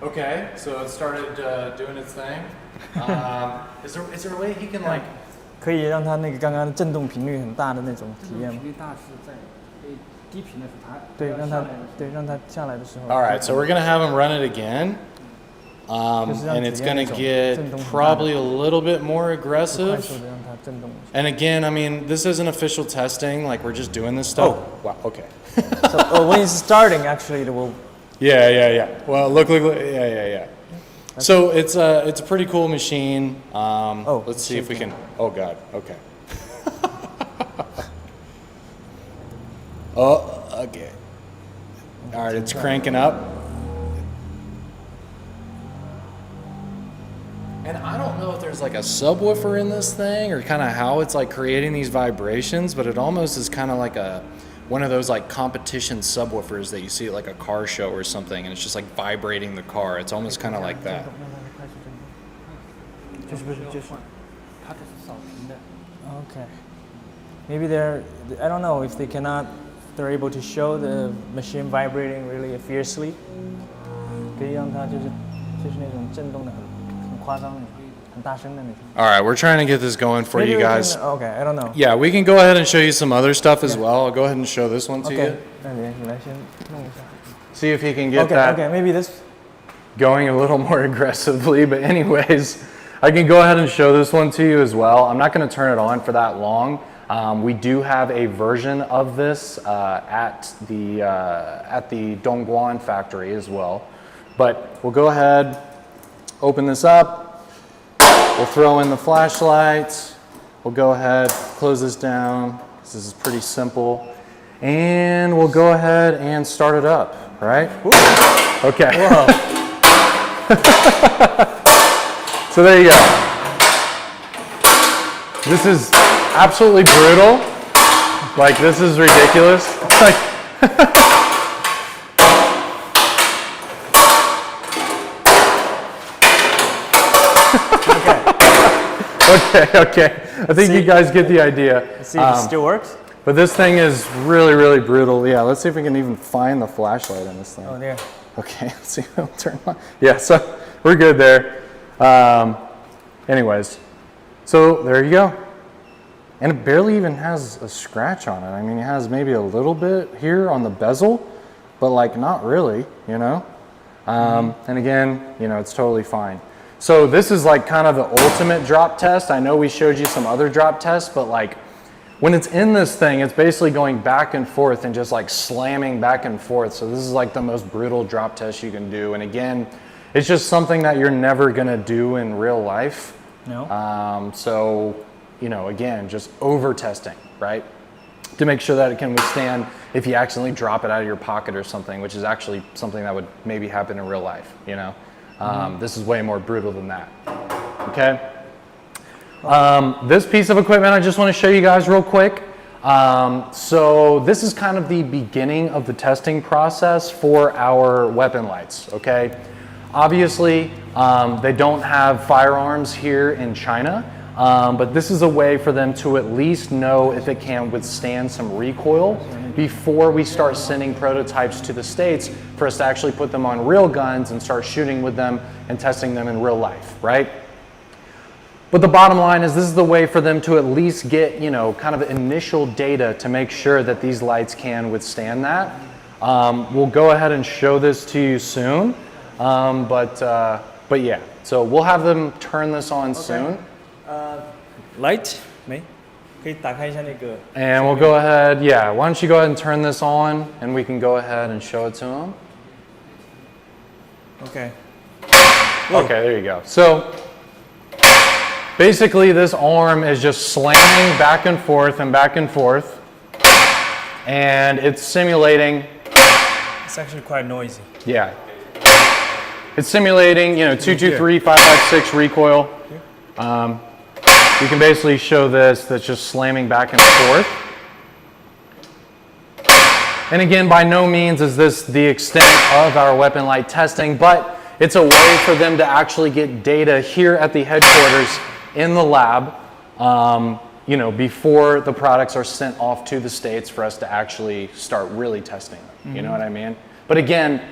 Okay, so it started doing its thing. Is there a way he can like? 可以让它那个刚刚震动频率很大的那种体验吗？频率大是在低频的时候，它对，让它下来的时候。 All right, so we're gonna have him run it again, and it's gonna get probably a little bit more 快速 aggressive. 的让它震动一下。 And again, I mean, this isn't official testing. Like we're just doing this stuff. Oh. Wow. Okay. So when it's starting, actually, it will. Yeah. Well, look. Yeah. So it's a pretty cool machine. Let's see if we can. Oh God. Okay. Okay. All right, it's cranking up. And I don't know if there's like a subwoofer in this thing or kind of how it's like creating these vibrations, but it almost is kind of like a one of those like competition subwoofers that you see at like a car show or something, and it's just like vibrating the car. It's almost kind of like that. 它这是扫屏的。 Okay. Maybe I don't know if they're able to show the machine vibrating really fiercely. 可以让它就是那种震动的很夸张的，很大声的那种。 All right, we're trying to get this going for Maybe you we guys. Okay, I don't know. Yeah, we can go ahead and show you some other stuff as well. I'll go ahead and show this one to Okay. you. 那你来先弄一下。 See if he can get Okay, that okay, maybe this. going a little more aggressively. But anyways, I can go ahead and show this one to you as well. I'm not going to turn it on for that long. We do have a version of this at the Dongguan factory as well. But we'll go ahead, open this up. We'll throw in the flashlights. We'll go ahead, close this down. This is pretty simple. And we'll go ahead and start it up, right? Okay. So there you go. This is absolutely brutal. Like, this is ridiculous. Like, okay. I think you guys get the idea. Let's see if it still works. But this thing is really, really brutal. Yeah, let's see if we can even find the flashlight in this thing. Oh, there. Okay, let's see if it'll turn on. Yeah, so we're good there. Anyways, so there you go. And it barely even has a scratch on it. I mean, it has maybe a little bit here on the bezel, but like not really, you know? And again, you know, it's totally fine. So this is like kind of the ultimate drop test. I know we showed you some other drop tests, but like when it's in this thing, it's basically going back and forth and just like slamming back and forth. So this is like the most brutal drop test you can do. And again, it's just something that you're never gonna do in real life. No. So, you know, again, just over testing, right? To make sure that it can withstand if you accidentally drop it out of your pocket or something, which is actually something that would maybe happen in real life, you know? This is way more brutal than that, okay? This piece of equipment I just want to show you guys real quick. So this is kind of the beginning of the testing process for our weapon lights, okay? Obviously, they don't have firearms here in China, but this is a way for them to at least know if it can withstand some recoil before we start sending prototypes to the States for us to actually put them on real guns and start shooting with them and testing them in real life, right? But the bottom line is this is the way for them to at least get, you know, kind of initial data to make sure that these lights can withstand that. We'll go ahead and show this to you soon. But yeah, so we'll have them turn this on soon. Light 没？可以打开一下那个。 And we'll go ahead, yeah, why don't you go ahead and turn this on and we can go ahead and show it to them. Okay. Okay, there you go. So basically this arm is just slamming back and forth and back and forth. And it's simulating. It's actually quite noisy. Yeah. It's simulating, you know, 223, 556 recoil. You can basically show this that's just slamming back and forth. And again, by no means is this the extent of our weapon light testing, but it's a way for them to actually get data here at the headquarters in the lab, you know, before the products are sent off to the States for us to actually start really testing them. You know what I mean? But again,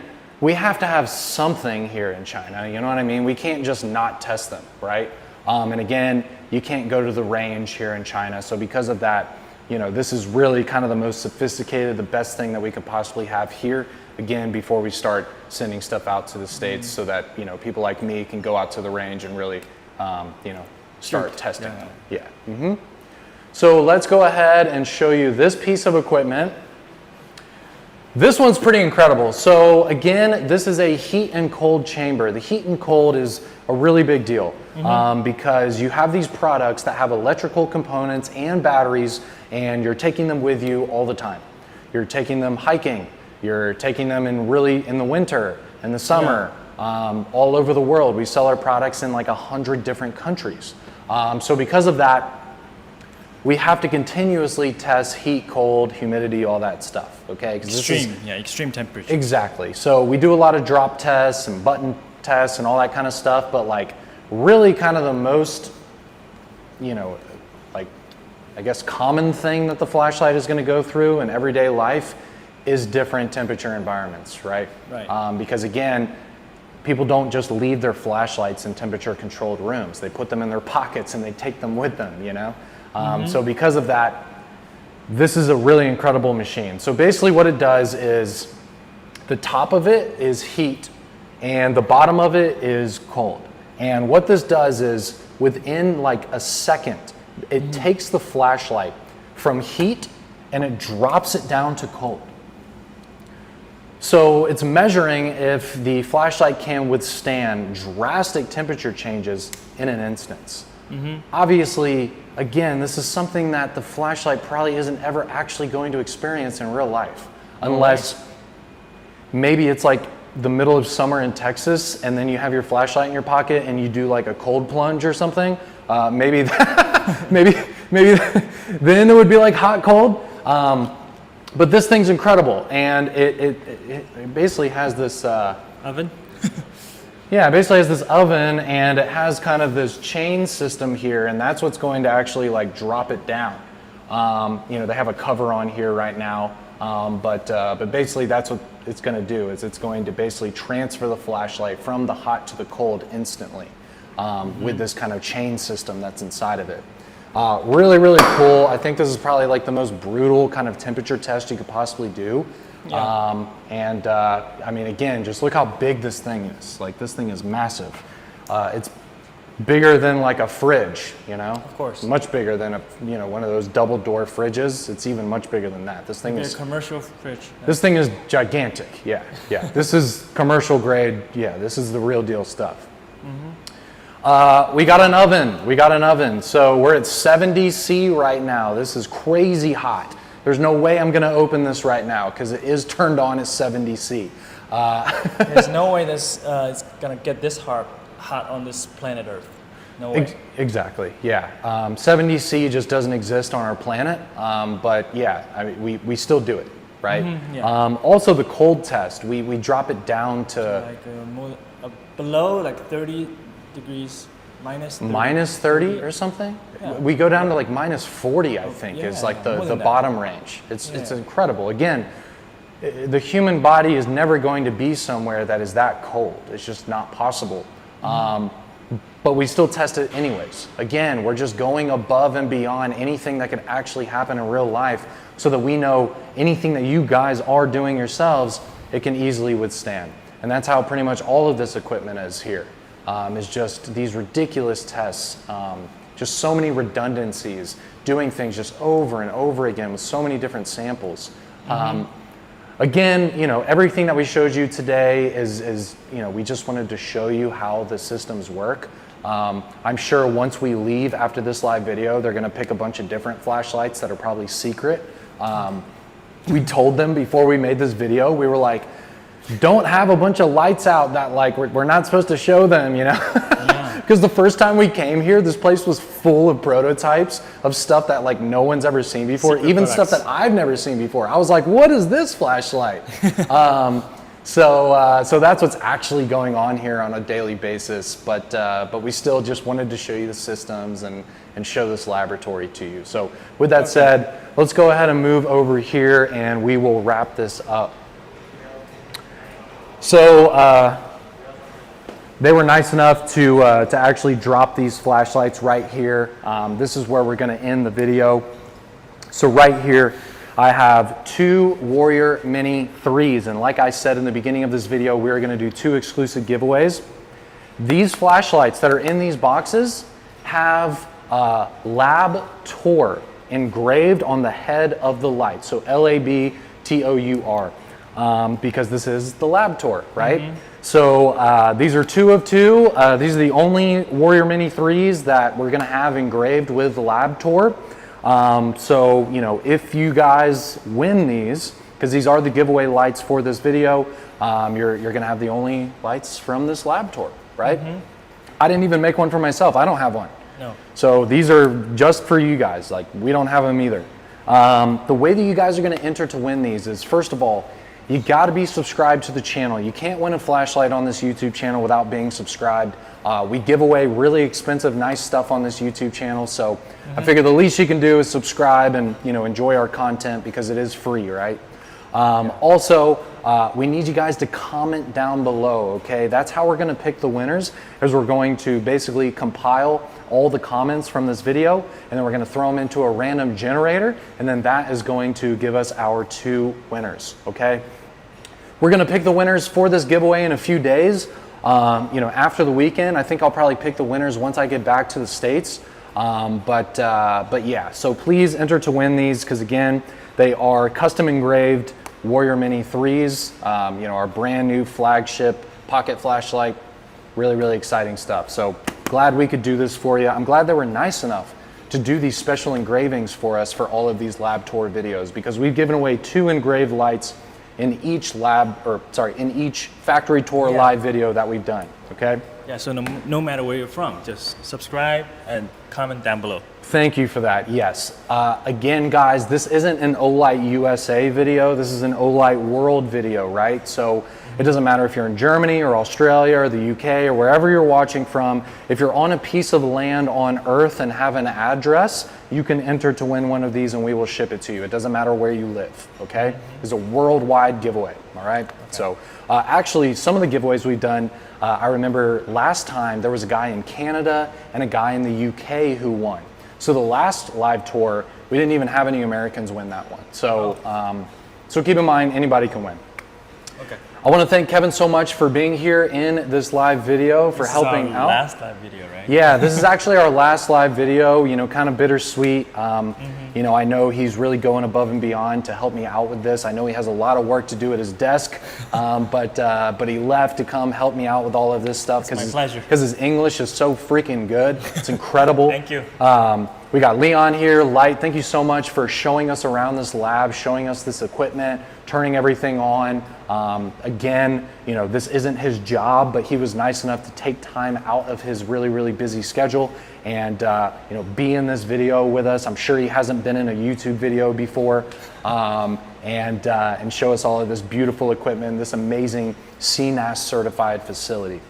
we have to have something here in China, you know what I mean? We can't just not test them, right? And again, you can't go to the range here in China. So because of that, you know, this is really kind of the most sophisticated, the best thing that we could possibly have here, again, before we start sending stuff out to the States so that, you know, people like me can go out to the range and really, you know, start testing them. Yeah. So let's go ahead and show you this piece of equipment. This one's pretty incredible. So again, this is a heat and cold chamber. The heat and cold is a really big deal because you have these products that have electrical components and batteries, and you're taking them with you all the time. You're taking them hiking. You're taking them in the winter, in the summer, all over the world. We sell our products in like 100 different countries. So because of that, we have to continuously test heat, cold, humidity, all that stuff, okay? 'Cause extreme temperature. Exactly. So we do a lot of drop tests and button tests and all that kind of stuff, but like really kind of the most, you know, like I guess common thing that the flashlight is going to go through in everyday life is different temperature environments, right? Right. Because again, people don't just leave their flashlights in temperature controlled rooms. They put them in their pockets and they take them with them, you know? So because of that, this is a really incredible machine. So basically what it does is the top of it is heat and the bottom of it is cold. And what this does is within like a second, it takes the flashlight from heat and it drops it down to cold. So it's measuring if the flashlight can withstand drastic temperature changes in an instance. Obviously, again, this is something that the flashlight probably isn't ever actually going to experience in real life, unless maybe it's like the middle of summer in Texas and then you have your flashlight in your pocket and you do like a cold plunge or something. Maybe then it would be like hot, cold. But this thing's incredible, and it basically has this Oven? yeah, it basically has this oven, and it has kind of this chain system here, and that's what's going to actually like drop it down. You know, they have a cover on here right now, but basically that's what it's going to do. Is it's going to basically transfer the flashlight from the hot to the cold instantly with this kind of chain system that's inside of it. Really, really cool. I think this is probably like the most brutal kind of temperature test you could possibly do. Yeah. I mean, again, just look how big this thing is. Like, this thing is massive. It's bigger than like a fridge, you know? Of course. Much bigger than one of those double door fridges. It's even much bigger than that. This thing Maybe is a commercial fridge. This thing is gigantic. Yeah. This is commercial grade. Yeah, this is the real deal stuff. We got an oven. So we're at 70 C right now. This is crazy hot. There's no way I'm gonna open this right now because it is turned on at 70 C. There's no way this it's gonna get this hot on this planet Earth. No way. Exactly. Yeah. 70 C just doesn't exist on our planet. But yeah, I mean, we still do it, right? Yeah. Also, the cold test. We drop it down to Like below like 30 degrees, minus 30. minus 30 or something. Yeah. We go down to like minus 40, I think, is like more the than that. bottom range. It's incredible. Again, the human body is never going to be somewhere that is that cold. It's just not possible. But we still test it anyways. Again, we're just going above and beyond anything that could actually happen in real life so that we know anything that you guys are doing yourselves, it can easily withstand. And that's how pretty much all of this equipment is here. Is just these ridiculous tests, just so many redundancies, doing things just over and over again with so many different samples. Again, everything that we showed you today is we just wanted to show you how the systems work. I'm sure once we leave after this live video, they're gonna pick a bunch of different flashlights that are probably secret. We told them before we made this video, we were like, don't have a bunch of lights out that like we're not supposed to show them, Because the first time we came here, this place was full of prototypes of stuff that like no one's ever seen before, Secret even products. stuff that I've never seen before. I was like, what is this flashlight? So that's what's actually going on here on a daily basis. But we still just wanted to show you the systems and show this laboratory to you. So with that said, let's go ahead and move over here and we will wrap this up. So they were nice enough to actually drop these flashlights right here. This is where we're going to end the video. So right here, I have 2 Warrior Mini 3s. And like I said in the beginning of this video, we're going to do 2 exclusive giveaways. These flashlights that are in these boxes have Lab Tour engraved on the head of the light. So LABTOUR. Because this is the Lab Tour, right? So these are 2 of 2. These are the only Warrior Mini 3s that we're gonna have engraved with the Lab Tour. So, if you guys win these, because these are the giveaway lights for this video, you're gonna have the only lights from this Lab Tour, right? I didn't even make one for myself. I don't have one. No. So these are just for you guys. Like, we don't have them either. The way that you guys are going to enter to win these is, first of all, you got to be subscribed to the channel. You can't win a flashlight on this YouTube channel without being subscribed. We give away really expensive, nice stuff on this YouTube channel. So I figure the least you can do is subscribe and, you know, enjoy our content because it is free, right? Also, we need you guys to comment down below, okay? That's how we're going to pick the winners, is we're going to basically compile all the comments from this video, and then we're going to throw them into a random generator, and then that is going to give us our 2 winners, okay? We're going to pick the winners for this giveaway in a few days. You know, after the weekend, I think I'll probably pick the winners once I get back to the States. But yeah, so please enter to win these, because again, they are custom engraved Warrior Mini 3s, you know, our brand new flagship pocket flashlight. Really, really exciting stuff. So glad we could do this for you. I'm glad they were nice enough to do these special engravings for us for all of these lab tour videos, because we've given away 2 engraved lights in each in each factory tour live video that we've done, okay? Yeah, so no matter where you're from, just subscribe and comment down below. Thank you for that, yes. Again, guys, this isn't an Olight USA video, this is an Olight World video, right? So it doesn't matter if you're in Germany or Australia or the UK or wherever you're watching from, if you're on a piece of land on Earth and have an address, you can enter to win one of these and we will ship it to you. It doesn't matter where you live, okay? It's a worldwide giveaway, all right? Okay. So actually, some of the giveaways we've done, I remember last time there was a guy in Canada and a guy in the UK who won. So the last live tour, we didn't even have any Americans win that one. So, so keep in mind, anybody can win. Okay. I want to thank Kevin so much for being here in this live video, for helping out. Last live video, right? Yeah, this is actually our last live video, you know, kind of bittersweet. You know, I know he's really going above and beyond to help me out with this. I know he has a lot of work to do at his desk, but he left to come help me out with all of this stuff because his English is so freaking good. It's incredible. Thank you. We got Leon here, Light. Thank you so much for showing us around this lab, showing us this equipment, turning everything on. Again, you know, this isn't his job, but he was nice enough to take time out of his really, really busy schedule and, you know, be in this video with us. I'm sure he hasn't been in a YouTube video before, and show us all of this beautiful equipment, this amazing CNAS certified facility.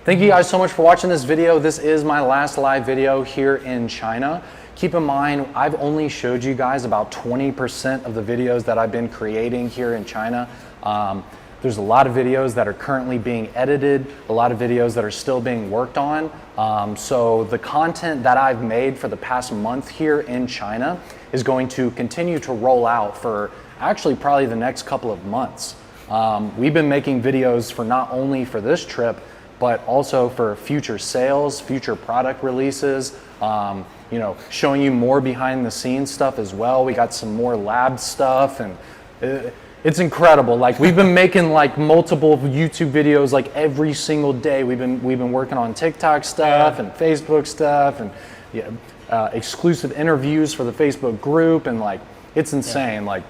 Thank you guys so much for watching this video. This is my last live video here in China. Keep in mind, I've only showed you guys about 20% of the videos that I've been creating here in China. There's a lot of videos that are currently being edited, a lot of videos that are still being worked on. So the content that I've made for the past month here in China is going to continue to roll out for actually probably the next couple of months. We've been making videos for not only for this trip, but also for future sales, future product releases, you know, showing you more behind the scenes stuff as well. We got some more lab stuff, and it's incredible. Like, we've been making like multiple YouTube videos like every single day. We've been working on TikTok stuff and Facebook stuff, and exclusive interviews for the Facebook group, and like, it's insane. Like,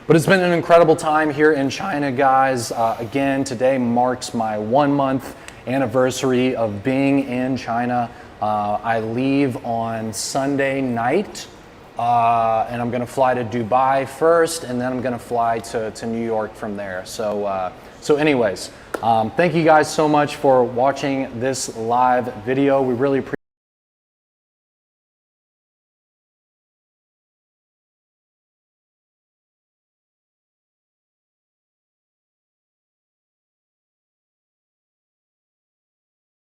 but it's been an incredible time here in China, guys. Again, today marks my 1-month anniversary of being in China. I leave on Sunday night, and I'm gonna fly to Dubai first, and then I'm gonna fly to New York from there. So, so anyways, thank you guys so much for watching this live video. We really appreciate